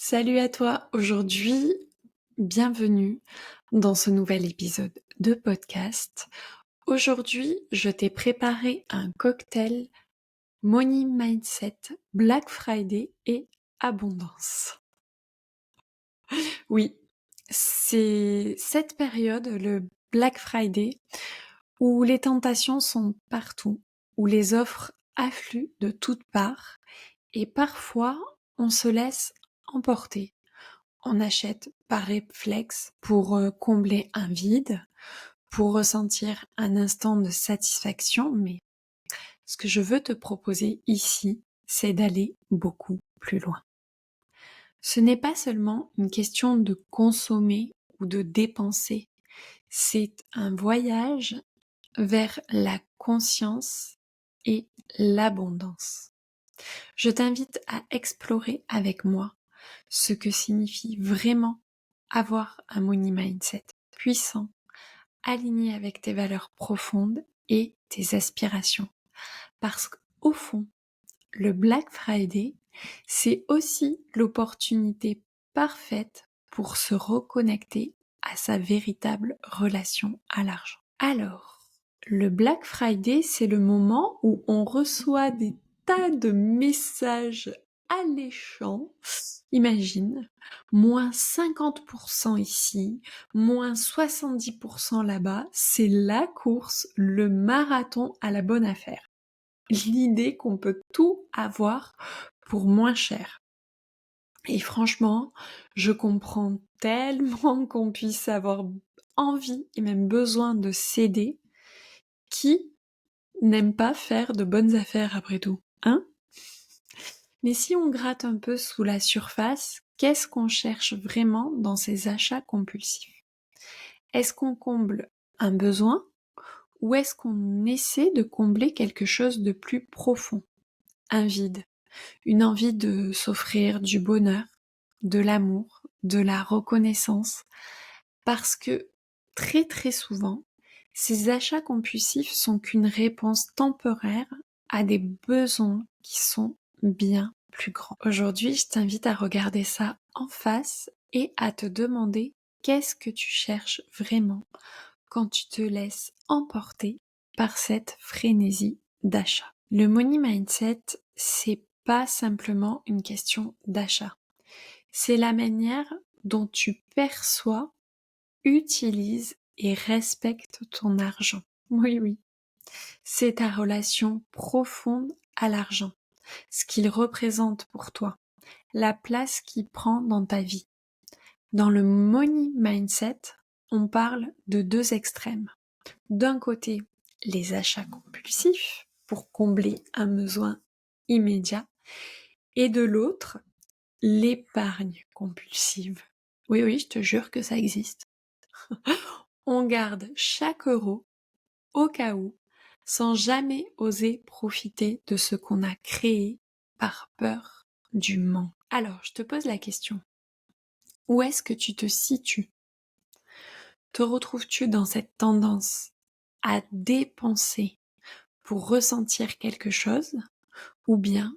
Salut à toi, aujourd'hui, bienvenue dans ce nouvel épisode de podcast. Aujourd'hui, je t'ai préparé un cocktail Money Mindset, Black Friday et abondance. Oui, c'est cette période, le Black Friday, où les tentations sont partout, où les offres affluent de toutes parts et parfois on se laisse emporter. On achète par réflexe pour combler un vide, pour ressentir un instant de satisfaction, mais ce que je veux te proposer ici, c'est d'aller beaucoup plus loin. Ce n'est pas seulement une question de consommer ou de dépenser, c'est un voyage vers la conscience et l'abondance. Je t'invite à explorer avec moi ce que signifie vraiment avoir un money mindset puissant, aligné avec tes valeurs profondes et tes aspirations. Parce qu'au fond, le Black Friday, c'est aussi l'opportunité parfaite pour se reconnecter à sa véritable relation à l'argent. Alors, le Black Friday, c'est le moment où on reçoit des tas de messages alléchants. Imagine, moins 50% ici, moins 70% là-bas, c'est la course, le marathon à la bonne affaire. L'idée qu'on peut tout avoir pour moins cher. Et franchement, je comprends tellement qu'on puisse avoir envie et même besoin de céder. Qui n'aime pas faire de bonnes affaires après tout, hein? Mais si on gratte un peu sous la surface, qu'est-ce qu'on cherche vraiment dans ces achats compulsifs? Est-ce qu'on comble un besoin ou est-ce qu'on essaie de combler quelque chose de plus profond? Un vide, une envie de s'offrir du bonheur, de l'amour, de la reconnaissance, parce que très très souvent, ces achats compulsifs sont qu'une réponse temporaire à des besoins qui sont bien plus grands. Aujourd'hui, je t'invite à regarder ça en face et à te demander qu'est-ce que tu cherches vraiment quand tu te laisses emporter par cette frénésie d'achat. Le money mindset, c'est pas simplement une question d'achat. C'est la manière dont tu perçois, utilises et respectes ton argent. Oui, oui. C'est ta relation profonde à l'argent, ce qu'il représente pour toi, la place qu'il prend dans ta vie. Dans le money mindset, on parle de deux extrêmes. D'un côté, les achats compulsifs pour combler un besoin immédiat et de l'autre, l'épargne compulsive. Oui, oui, je te jure que ça existe. On garde chaque euro au cas où, sans jamais oser profiter de ce qu'on a créé par peur du manque. Alors, je te pose la question. Où est-ce que tu te situes? Te retrouves-tu dans cette tendance à dépenser pour ressentir quelque chose, ou bien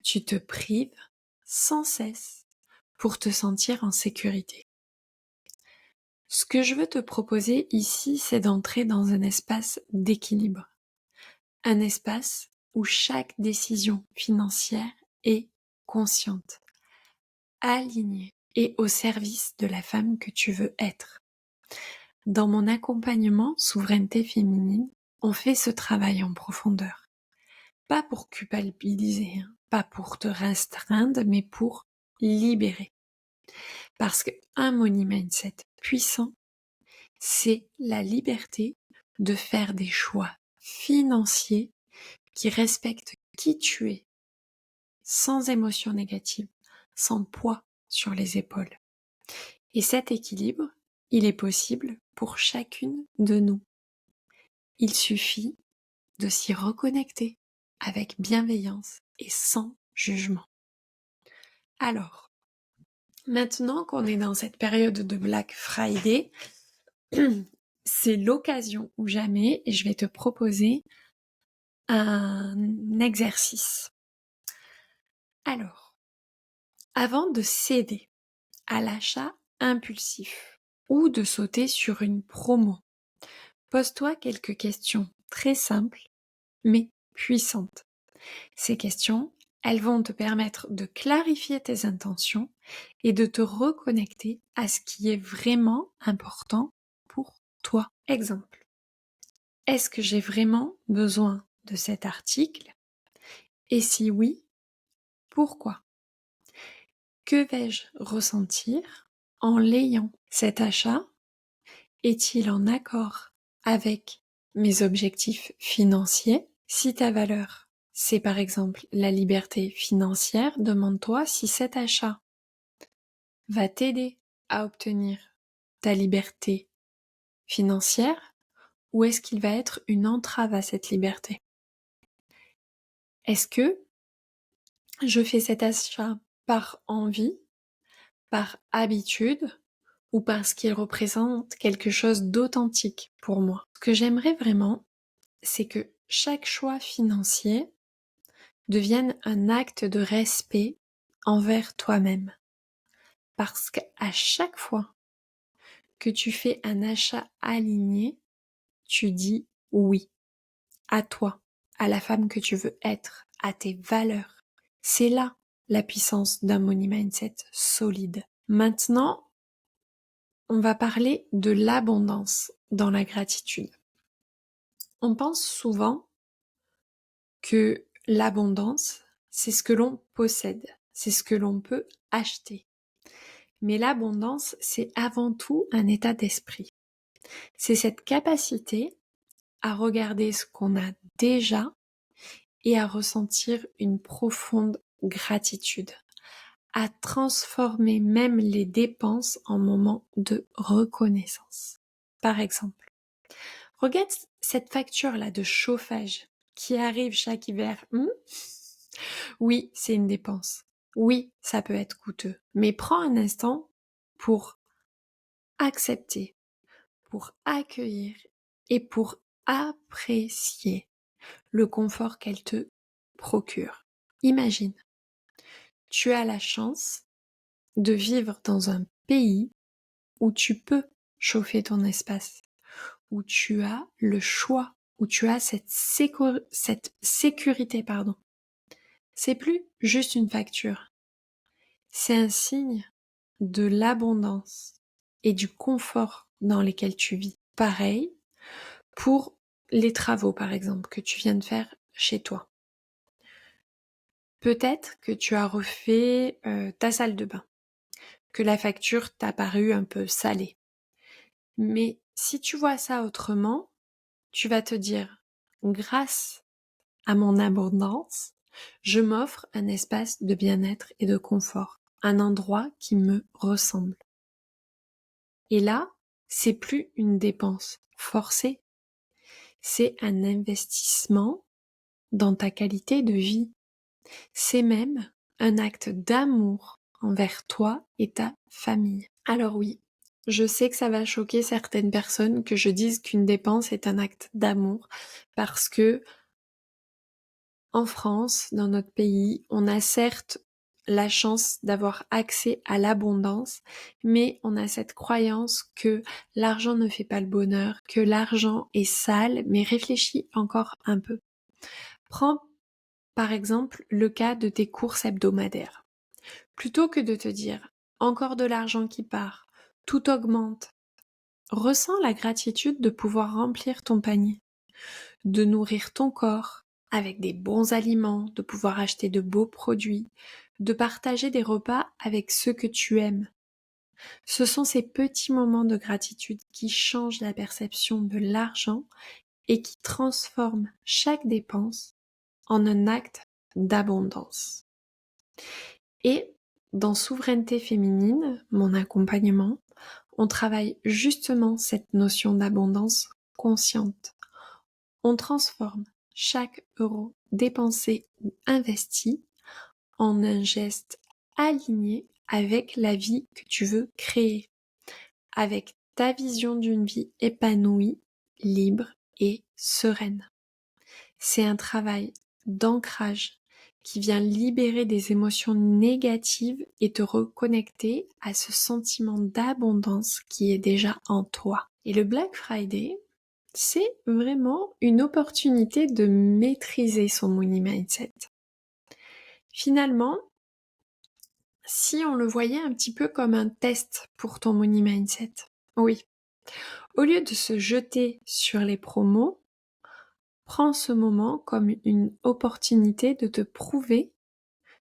tu te prives sans cesse pour te sentir en sécurité? Ce que je veux te proposer ici, c'est d'entrer dans un espace d'équilibre. Un espace où chaque décision financière est consciente, alignée et au service de la femme que tu veux être. Dans mon accompagnement Souveraineté féminine, on fait ce travail en profondeur. Pas pour culpabiliser, pas pour te restreindre, mais pour libérer. Parce qu'un money mindset puissant, c'est la liberté de faire des choix financiers qui respectent qui tu es, sans émotion négative, sans poids sur les épaules. Et cet équilibre, il est possible pour chacune de nous. Il suffit de s'y reconnecter avec bienveillance et sans jugement. Alors, maintenant qu'on est dans cette période de Black Friday, c'est l'occasion ou jamais et je vais te proposer un exercice. Alors, avant de céder à l'achat impulsif ou de sauter sur une promo. Pose-toi quelques questions très simples mais puissantes. Ces questions, elles vont te permettre de clarifier tes intentions et de te reconnecter à ce qui est vraiment important pour toi. Exemple. Est-ce que j'ai vraiment besoin de cet article? Et si oui, pourquoi? Que vais-je ressentir en l'ayant? Cet achat est-il en accord avec mes objectifs financiers? Si ta valeur, c'est par exemple la liberté financière, demande-toi si cet achat va t'aider à obtenir ta liberté financière ou est-ce qu'il va être une entrave à cette liberté? Est-ce que je fais cet achat par envie, par habitude ou parce qu'il représente quelque chose d'authentique pour moi? Ce que j'aimerais vraiment, c'est que chaque choix financier devienne un acte de respect envers toi-même. Parce qu'à chaque fois que tu fais un achat aligné, tu dis oui à toi, à la femme que tu veux être, à tes valeurs. C'est là la puissance d'un money mindset solide. Maintenant, on va parler de l'abondance dans la gratitude. On pense souvent que l'abondance, c'est ce que l'on possède, c'est ce que l'on peut acheter. Mais l'abondance, c'est avant tout un état d'esprit. C'est cette capacité à regarder ce qu'on a déjà et à ressentir une profonde gratitude, à transformer même les dépenses en moments de reconnaissance. Par exemple, regarde cette facture-là de chauffage qui arrive chaque hiver. Oui, c'est une dépense. Oui, ça peut être coûteux. Mais prends un instant pour accepter, pour accueillir et pour apprécier le confort qu'elle te procure. Imagine, tu as la chance de vivre dans un pays où tu peux chauffer ton espace, où tu as le choix, où tu as cette sécurité, pardon. C'est plus juste une facture. C'est un signe de l'abondance et du confort dans lesquels tu vis. Pareil pour les travaux, par exemple, que tu viens de faire chez toi. Peut-être que tu as refait ta salle de bain, que la facture t'a paru un peu salée. Mais si tu vois ça autrement, tu vas te dire, grâce à mon abondance, je m'offre un espace de bien-être et de confort, un endroit qui me ressemble. Et là, c'est plus une dépense forcée, c'est un investissement dans ta qualité de vie. C'est même un acte d'amour envers toi et ta famille. Alors oui, je sais que ça va choquer certaines personnes que je dise qu'une dépense est un acte d'amour parce que en France, dans notre pays, on a certes la chance d'avoir accès à l'abondance, mais on a cette croyance que l'argent ne fait pas le bonheur, que l'argent est sale, mais réfléchis encore un peu. Prends par exemple le cas de tes courses hebdomadaires. Plutôt que de te dire encore de l'argent qui part, tout augmente, ressens la gratitude de pouvoir remplir ton panier, de nourrir ton corps avec des bons aliments, de pouvoir acheter de beaux produits, de partager des repas avec ceux que tu aimes. Ce sont ces petits moments de gratitude qui changent la perception de l'argent et qui transforment chaque dépense en un acte d'abondance. Et dans Souveraineté féminine, mon accompagnement, on travaille justement cette notion d'abondance consciente. On transforme chaque euro dépensé ou investi en un geste aligné avec la vie que tu veux créer, avec ta vision d'une vie épanouie, libre et sereine. C'est un travail d'ancrage qui vient libérer des émotions négatives et te reconnecter à ce sentiment d'abondance qui est déjà en toi. Et le Black Friday, c'est vraiment une opportunité de maîtriser son money mindset. Finalement, si on le voyait un petit peu comme un test pour ton money mindset, oui. Au lieu de se jeter sur les promos, prends ce moment comme une opportunité de te prouver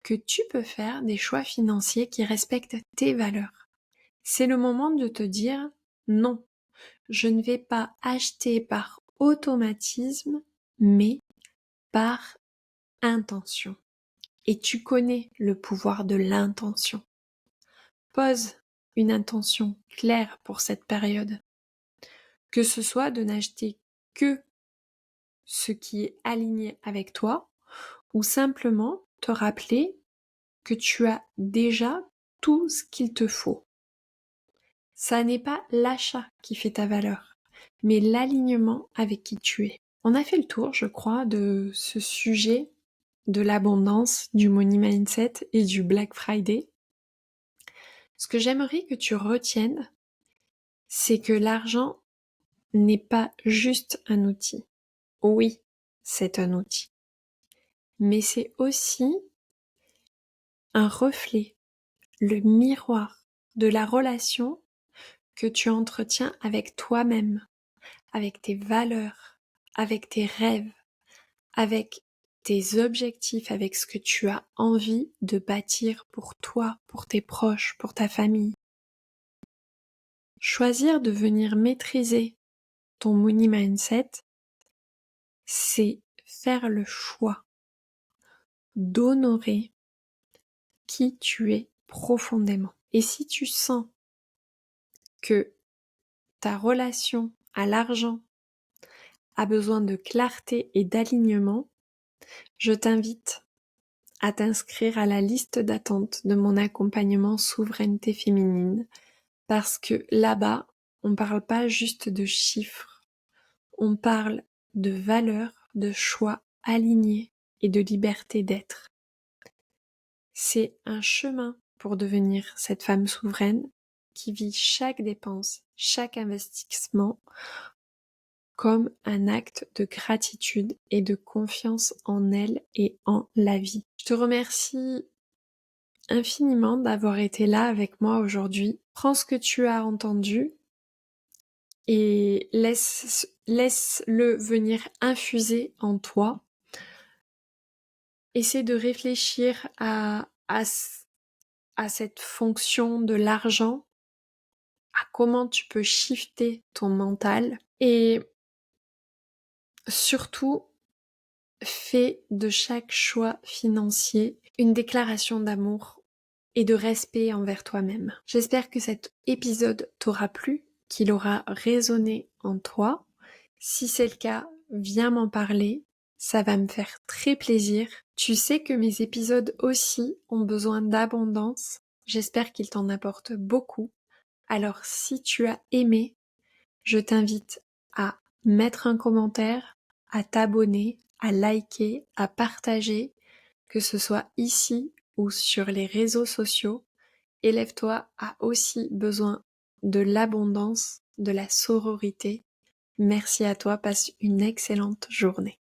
que tu peux faire des choix financiers qui respectent tes valeurs. C'est le moment de te dire non, je ne vais pas acheter par automatisme, mais par intention. Et tu connais le pouvoir de l'intention. Pose une intention claire pour cette période. Que ce soit de n'acheter que ce qui est aligné avec toi, ou simplement te rappeler que tu as déjà tout ce qu'il te faut. Ça n'est pas l'achat qui fait ta valeur, mais l'alignement avec qui tu es. On a fait le tour, je crois, de ce sujet de l'abondance, du money mindset et du Black Friday. Ce que j'aimerais que tu retiennes, c'est que l'argent n'est pas juste un outil. Oui, c'est un outil. Mais c'est aussi un reflet, le miroir de la relation que tu entretiens avec toi-même, avec tes valeurs, avec tes rêves, avec tes objectifs, avec ce que tu as envie de bâtir pour toi, pour tes proches, pour ta famille. Choisir de venir maîtriser ton money mindset, c'est faire le choix d'honorer qui tu es profondément. Et si tu sens que ta relation à l'argent a besoin de clarté et d'alignement, je t'invite à t'inscrire à la liste d'attente de mon accompagnement Souveraineté féminine, parce que là-bas, on ne parle pas juste de chiffres, on parle de valeurs, de choix alignés et de liberté d'être. C'est un chemin pour devenir cette femme souveraine qui vit chaque dépense, chaque investissement comme un acte de gratitude et de confiance en elle et en la vie. Je te remercie infiniment d'avoir été là avec moi aujourd'hui. Prends ce que tu as entendu et laisse-le venir infuser en toi. Essaie de réfléchir à cette fonction de l'argent, à comment tu peux shifter ton mental et surtout, fais de chaque choix financier une déclaration d'amour et de respect envers toi-même. J'espère que cet épisode t'aura plu, qu'il aura résonné en toi. Si c'est le cas, viens m'en parler, ça va me faire très plaisir. Tu sais que mes épisodes aussi ont besoin d'abondance. J'espère qu'ils t'en apportent beaucoup. Alors si tu as aimé, je t'invite à mettre un commentaire, à t'abonner, à liker, à partager, que ce soit ici ou sur les réseaux sociaux. Élève-toi a aussi besoin de l'abondance, de la sororité. Merci à toi, passe une excellente journée.